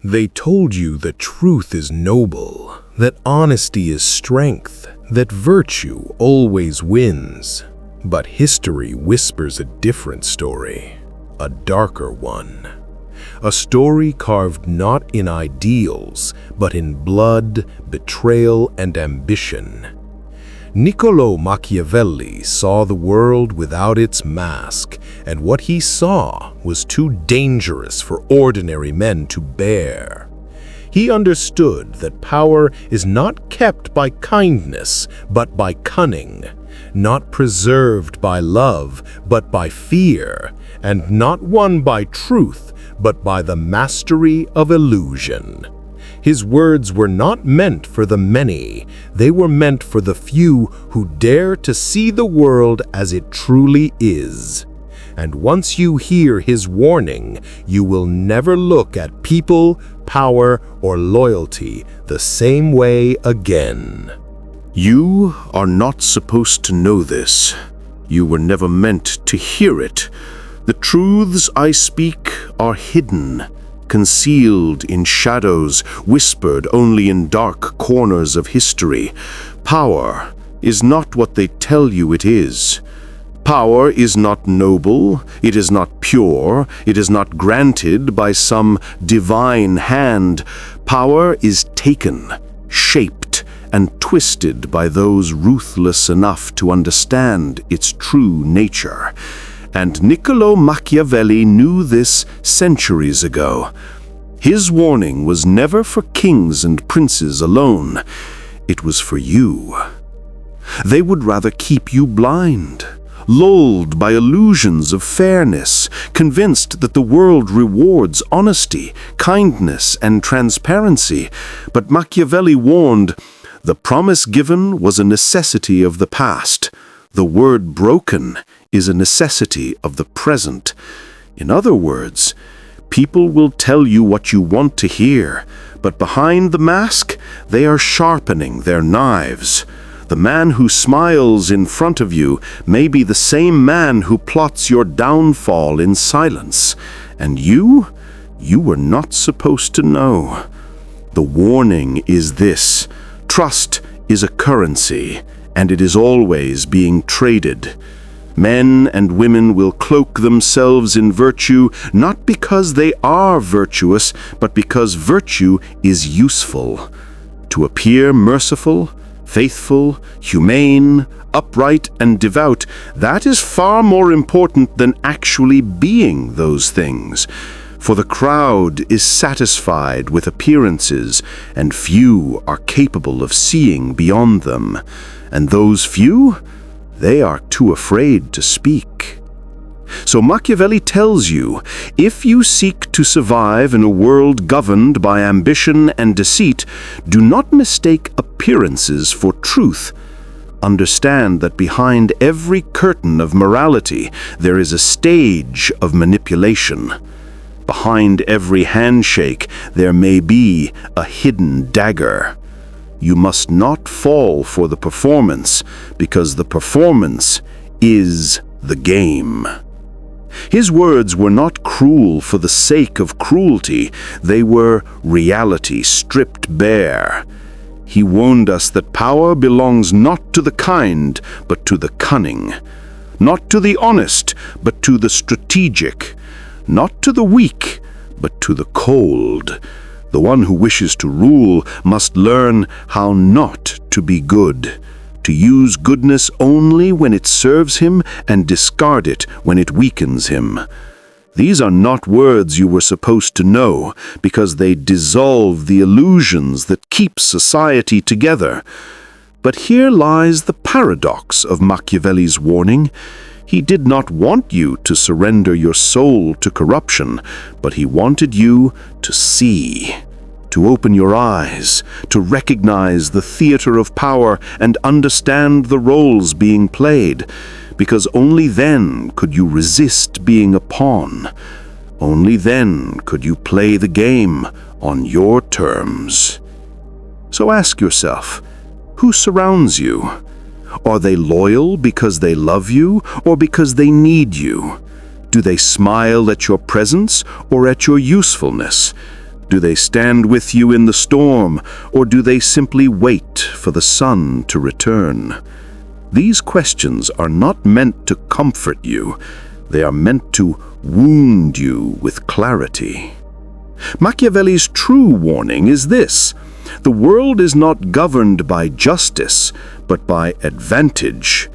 They told you that truth is noble, that honesty is strength, that virtue always wins. But history whispers a different story, a darker one. A story carved not in ideals, but in blood, betrayal, and ambition. Niccolo Machiavelli saw the world without its mask, and what he saw was too dangerous for ordinary men to bear. He understood that power is not kept by kindness, but by cunning, not preserved by love, but by fear, and not won by truth, but by the mastery of illusion. His words were not meant for the many, they were meant for the few who dare to see the world as it truly is. And once you hear his warning, you will never look at people, power, or loyalty the same way again. You are not supposed to know this. You were never meant to hear it. The truths I speak are hidden, concealed in shadows, whispered only in dark corners of history. Power is not what they tell you it is. Power is not noble, it is not pure, it is not granted by some divine hand. Power is taken, shaped, and twisted by those ruthless enough to understand its true nature. And Niccolo Machiavelli knew this centuries ago. His warning was never for kings and princes alone. It was for you. They would rather keep you blind, lulled by illusions of fairness, convinced that the world rewards honesty, kindness, and transparency. But Machiavelli warned, the promise given was a necessity of the past. The word broken is a necessity of the present. In other words, people will tell you what you want to hear, but behind the mask, they are sharpening their knives. The man who smiles in front of you may be the same man who plots your downfall in silence. And you were not supposed to know. The warning is this: trust is a currency, and it is always being traded. Men and women will cloak themselves in virtue, not because they are virtuous, but because virtue is useful. To appear merciful, faithful, humane, upright, and devout, that is far more important than actually being those things. For the crowd is satisfied with appearances, and few are capable of seeing beyond them. And those few, they are too afraid to speak. So Machiavelli tells you, if you seek to survive in a world governed by ambition and deceit, do not mistake appearances for truth. Understand that behind every curtain of morality, there is a stage of manipulation. Behind every handshake, there may be a hidden dagger. You must not fall for the performance, because the performance is the game. His words were not cruel for the sake of cruelty. They were reality stripped bare. He warned us that power belongs not to the kind, but to the cunning. Not to the honest, but to the strategic. Not to the weak, but to the cold. The one who wishes to rule must learn how not to be good, to use goodness only when it serves him and discard it when it weakens him. These are not words you were supposed to know, because they dissolve the illusions that keep society together. But here lies the paradox of Machiavelli's warning. He did not want you to surrender your soul to corruption, but he wanted you to see, to open your eyes, to recognize the theater of power and understand the roles being played, because only then could you resist being a pawn. Only then could you play the game on your terms. So ask yourself, who surrounds you? Are they loyal because they love you or because they need you? Do they smile at your presence or at your usefulness? Do they stand with you in the storm, or do they simply wait for the sun to return? These questions are not meant to comfort you. They are meant to wound you with clarity. Machiavelli's true warning is this: the world is not governed by justice, but by advantage.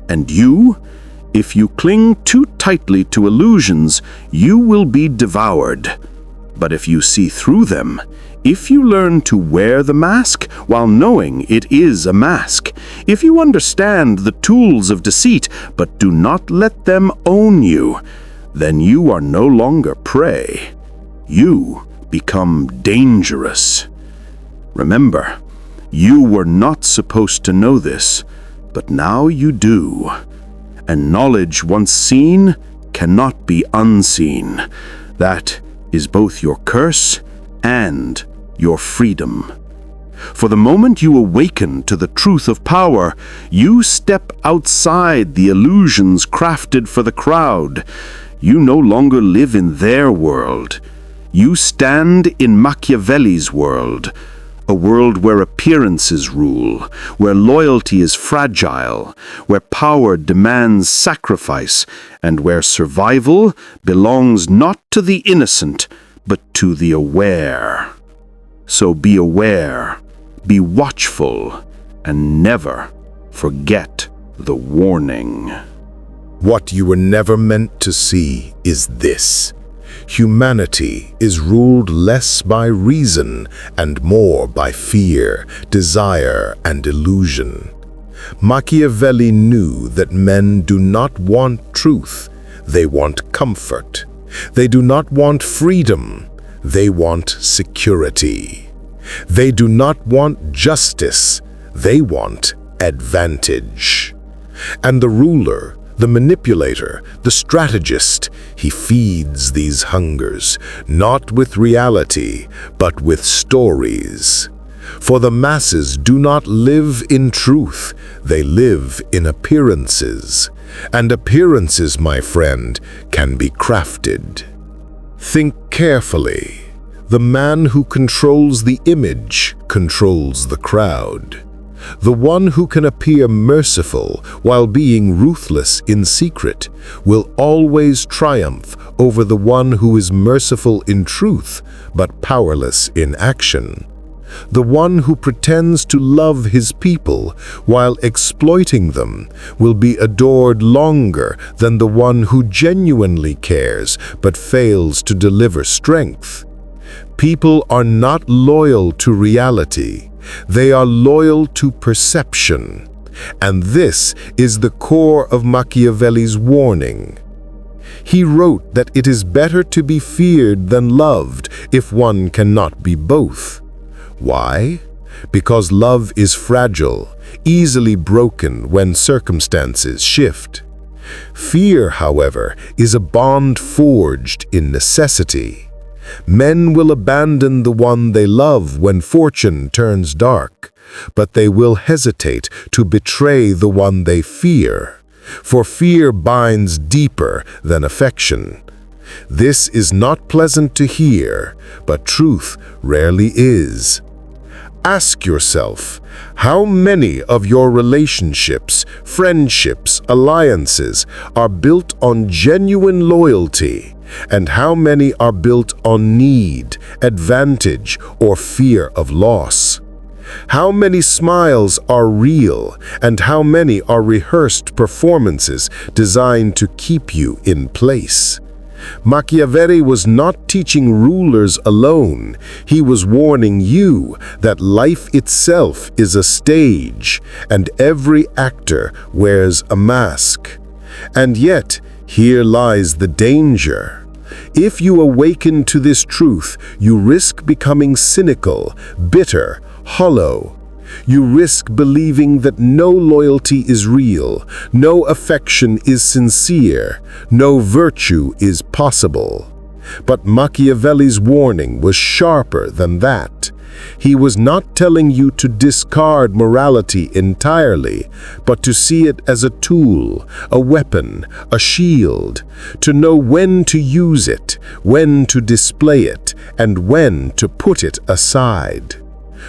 And you, if you cling too tightly to illusions, you will be devoured. But if you see through them, if you learn to wear the mask while knowing it is a mask, if you understand the tools of deceit but do not let them own you, then you are no longer prey. You become dangerous. Remember, you were not supposed to know this, but now you do. And knowledge once seen cannot be unseen. That is both your curse and your freedom. For the moment you awaken to the truth of power, you step outside the illusions crafted for the crowd. You no longer live in their world. You stand in Machiavelli's world, a world where appearances rule, where loyalty is fragile, where power demands sacrifice, and where survival belongs not to the innocent, but to the aware. So be aware, be watchful, and never forget the warning. What you were never meant to see is this: humanity is ruled less by reason and more by fear, desire, and illusion. Machiavelli knew that men do not want truth, they want comfort. They do not want freedom, they want security. They do not want justice, they want advantage. And the ruler, the manipulator, the strategist, he feeds these hungers, not with reality, but with stories. For the masses do not live in truth, they live in appearances. And appearances, my friend, can be crafted. Think carefully. The man who controls the image controls the crowd. The one who can appear merciful while being ruthless in secret will always triumph over the one who is merciful in truth but powerless in action. The one who pretends to love his people while exploiting them will be adored longer than the one who genuinely cares but fails to deliver strength. People are not loyal to reality. They are loyal to perception. And this is the core of Machiavelli's warning. He wrote that it is better to be feared than loved if one cannot be both. Why? Because love is fragile, easily broken when circumstances shift. Fear, however, is a bond forged in necessity. Men will abandon the one they love when fortune turns dark, but they will hesitate to betray the one they fear, for fear binds deeper than affection. This is not pleasant to hear, but truth rarely is. Ask yourself, how many of your relationships, friendships, alliances are built on genuine loyalty, and how many are built on need, advantage, or fear of loss? How many smiles are real, and how many are rehearsed performances designed to keep you in place? Machiavelli was not teaching rulers alone. He was warning you that life itself is a stage, and every actor wears a mask. And yet, here lies the danger. If you awaken to this truth, you risk becoming cynical, bitter, hollow. You risk believing that no loyalty is real, no affection is sincere, no virtue is possible. But Machiavelli's warning was sharper than that. He was not telling you to discard morality entirely, but to see it as a tool, a weapon, a shield, to know when to use it, when to display it, and when to put it aside.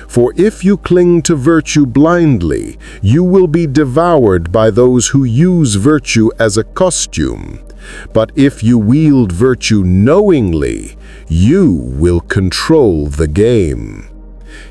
For if you cling to virtue blindly, you will be devoured by those who use virtue as a costume. But if you wield virtue knowingly, you will control the game.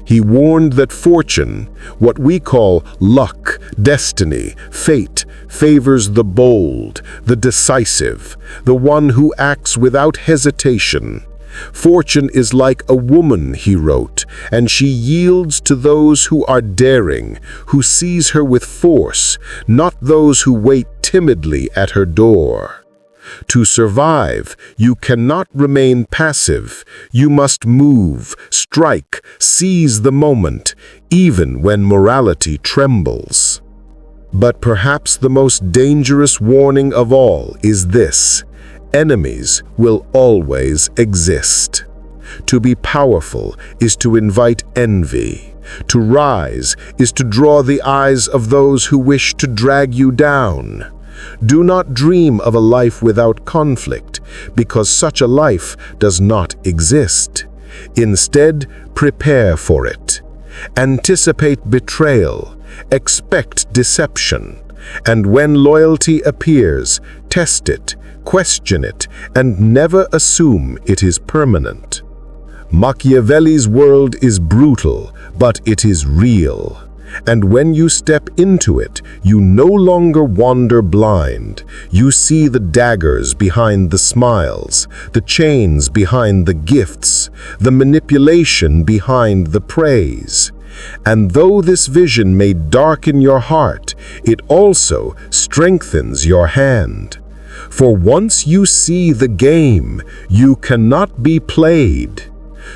He warned that fortune, what we call luck, destiny, fate, favors the bold, the decisive, the one who acts without hesitation. Fortune is like a woman, he wrote, and she yields to those who are daring, who seize her with force, not those who wait timidly at her door. To survive, you cannot remain passive. You must move, strike, seize the moment, even when morality trembles. But perhaps the most dangerous warning of all is this: enemies will always exist. To be powerful is to invite envy. To rise is to draw the eyes of those who wish to drag you down. Do not dream of a life without conflict, because such a life does not exist. Instead, prepare for it. Anticipate betrayal, expect deception, and when loyalty appears, test it, question it, and never assume it is permanent. Machiavelli's world is brutal, but it is real. And when you step into it, you no longer wander blind. You see the daggers behind the smiles, the chains behind the gifts, the manipulation behind the praise. And though this vision may darken your heart, it also strengthens your hand. For once you see the game, you cannot be played.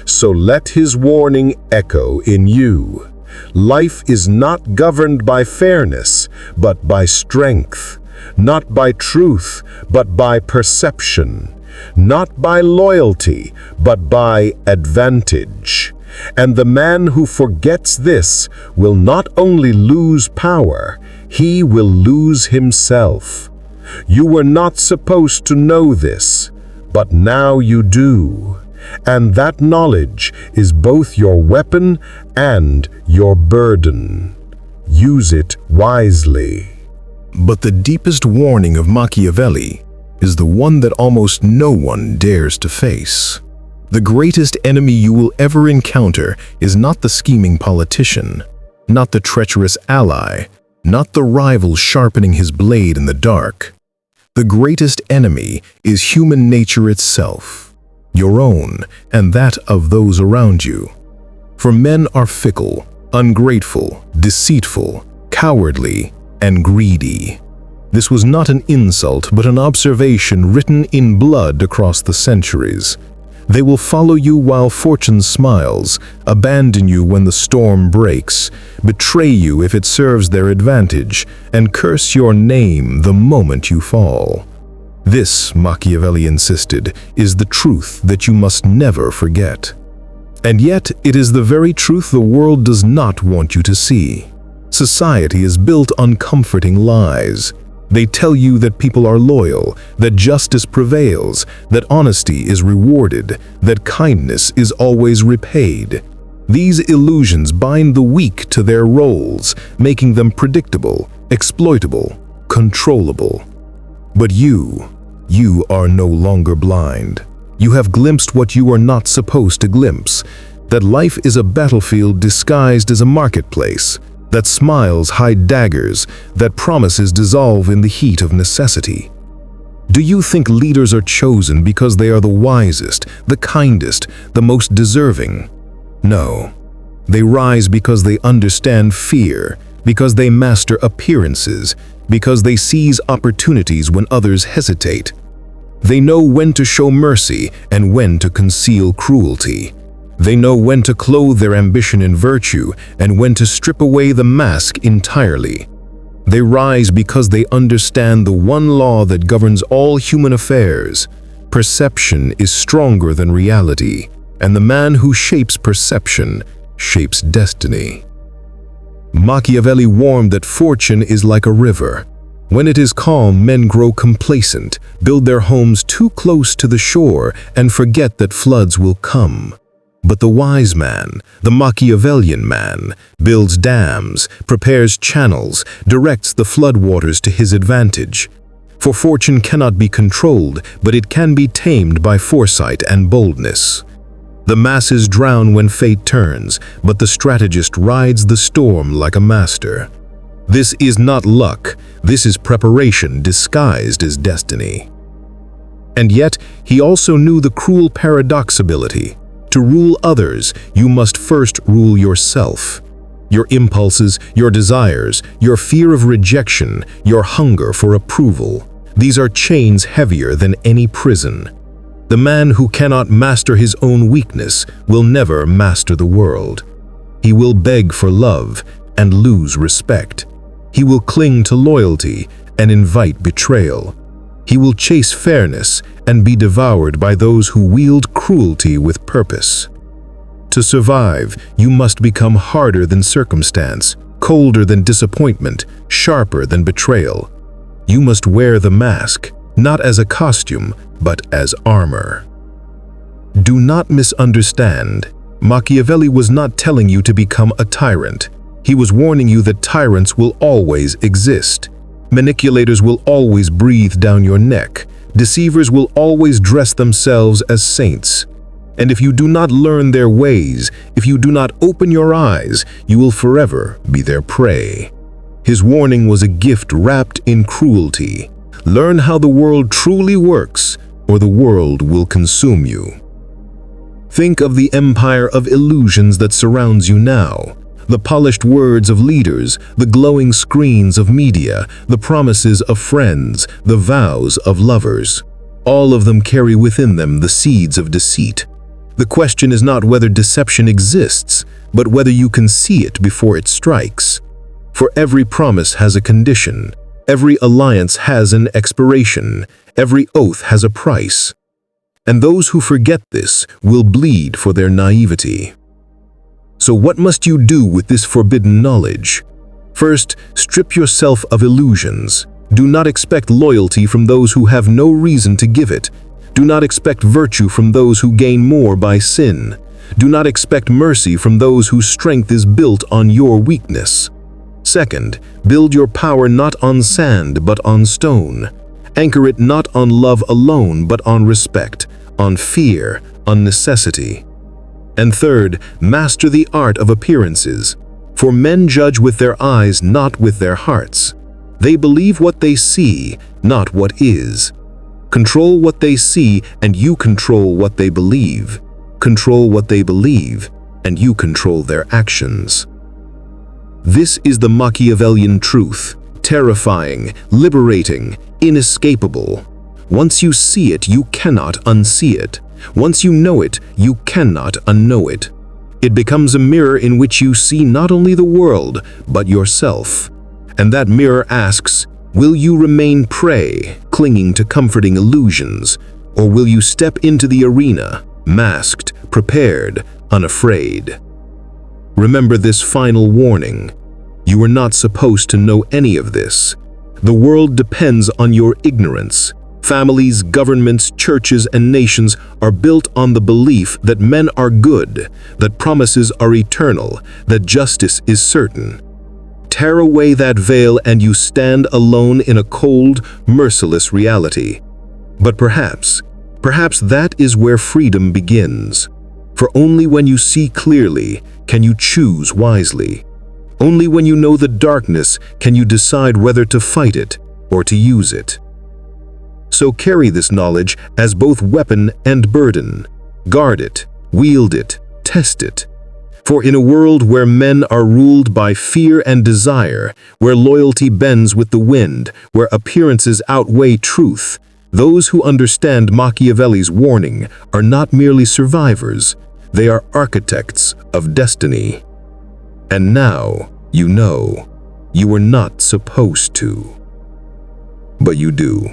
So let his warning echo in you. Life is not governed by fairness, but by strength. Not by truth, but by perception. Not by loyalty, but by advantage. And the man who forgets this will not only lose power, he will lose himself. You were not supposed to know this, but now you do. And that knowledge is both your weapon and your burden. Use it wisely. But the deepest warning of Machiavelli is the one that almost no one dares to face. The greatest enemy you will ever encounter is not the scheming politician, not the treacherous ally, not the rival sharpening his blade in the dark. The greatest enemy is human nature itself. Your own, and that of those around you. For men are fickle, ungrateful, deceitful, cowardly, and greedy. This was not an insult, but an observation written in blood across the centuries. They will follow you while fortune smiles, abandon you when the storm breaks, betray you if it serves their advantage, and curse your name the moment you fall. This, Machiavelli insisted, is the truth that you must never forget. And yet, it is the very truth the world does not want you to see. Society is built on comforting lies. They tell you that people are loyal, that justice prevails, that honesty is rewarded, that kindness is always repaid. These illusions bind the weak to their roles, making them predictable, exploitable, controllable. But you are no longer blind. You have glimpsed what you are not supposed to glimpse, that life is a battlefield disguised as a marketplace, that smiles hide daggers, that promises dissolve in the heat of necessity. Do you think leaders are chosen because they are the wisest, the kindest, the most deserving? No. They rise because they understand fear, because they master appearances, because they seize opportunities when others hesitate. They know when to show mercy and when to conceal cruelty. They know when to clothe their ambition in virtue and when to strip away the mask entirely. They rise because they understand the one law that governs all human affairs. Perception is stronger than reality, and the man who shapes perception shapes destiny. Machiavelli warned that fortune is like a river. When it is calm, men grow complacent, build their homes too close to the shore, and forget that floods will come. But the wise man, the Machiavellian man, builds dams, prepares channels, directs the floodwaters to his advantage. For fortune cannot be controlled, but it can be tamed by foresight and boldness. The masses drown when fate turns, but the strategist rides the storm like a master. This is not luck, this is preparation disguised as destiny. And yet, he also knew the cruel paradoxability. To rule others, you must first rule yourself. Your impulses, your desires, your fear of rejection, your hunger for approval. These are chains heavier than any prison. The man who cannot master his own weakness will never master the world. He will beg for love and lose respect. He will cling to loyalty and invite betrayal. He will chase fairness and be devoured by those who wield cruelty with purpose. To survive, you must become harder than circumstance, colder than disappointment, sharper than betrayal. You must wear the mask, not as a costume, but as armor. Do not misunderstand. Machiavelli was not telling you to become a tyrant. He was warning you that tyrants will always exist. Manipulators will always breathe down your neck. Deceivers will always dress themselves as saints. And if you do not learn their ways, if you do not open your eyes, you will forever be their prey. His warning was a gift wrapped in cruelty. Learn how the world truly works, or the world will consume you. Think of the empire of illusions that surrounds you now. The polished words of leaders, the glowing screens of media, the promises of friends, the vows of lovers. All of them carry within them the seeds of deceit. The question is not whether deception exists, but whether you can see it before it strikes. For every promise has a condition. Every alliance has an expiration. Every oath has a price. And those who forget this will bleed for their naivety. So what must you do with this forbidden knowledge? First, strip yourself of illusions. Do not expect loyalty from those who have no reason to give it. Do not expect virtue from those who gain more by sin. Do not expect mercy from those whose strength is built on your weakness. Second, build your power not on sand but on stone. Anchor it not on love alone but on respect, on fear, on necessity. And third, master the art of appearances. For men judge with their eyes, not with their hearts. They believe what they see, not what is. Control what they see, and you control what they believe. Control what they believe, and you control their actions. This is the Machiavellian truth, terrifying, liberating, inescapable. Once you see it, you cannot unsee it. Once you know it, you cannot unknow it. It becomes a mirror in which you see not only the world, but yourself. And that mirror asks, will you remain prey, clinging to comforting illusions, or will you step into the arena, masked, prepared, unafraid? Remember this final warning. You are not supposed to know any of this. The world depends on your ignorance. Families, governments, churches, and nations are built on the belief that men are good, that promises are eternal, that justice is certain. Tear away that veil and you stand alone in a cold, merciless reality. But perhaps that is where freedom begins. For only when you see clearly can you choose wisely. Only when you know the darkness can you decide whether to fight it or to use it. So carry this knowledge as both weapon and burden. Guard it, wield it, test it. For in a world where men are ruled by fear and desire, where loyalty bends with the wind, where appearances outweigh truth, those who understand Machiavelli's warning are not merely survivors, they are architects of destiny. And now you know you were not supposed to, but you do.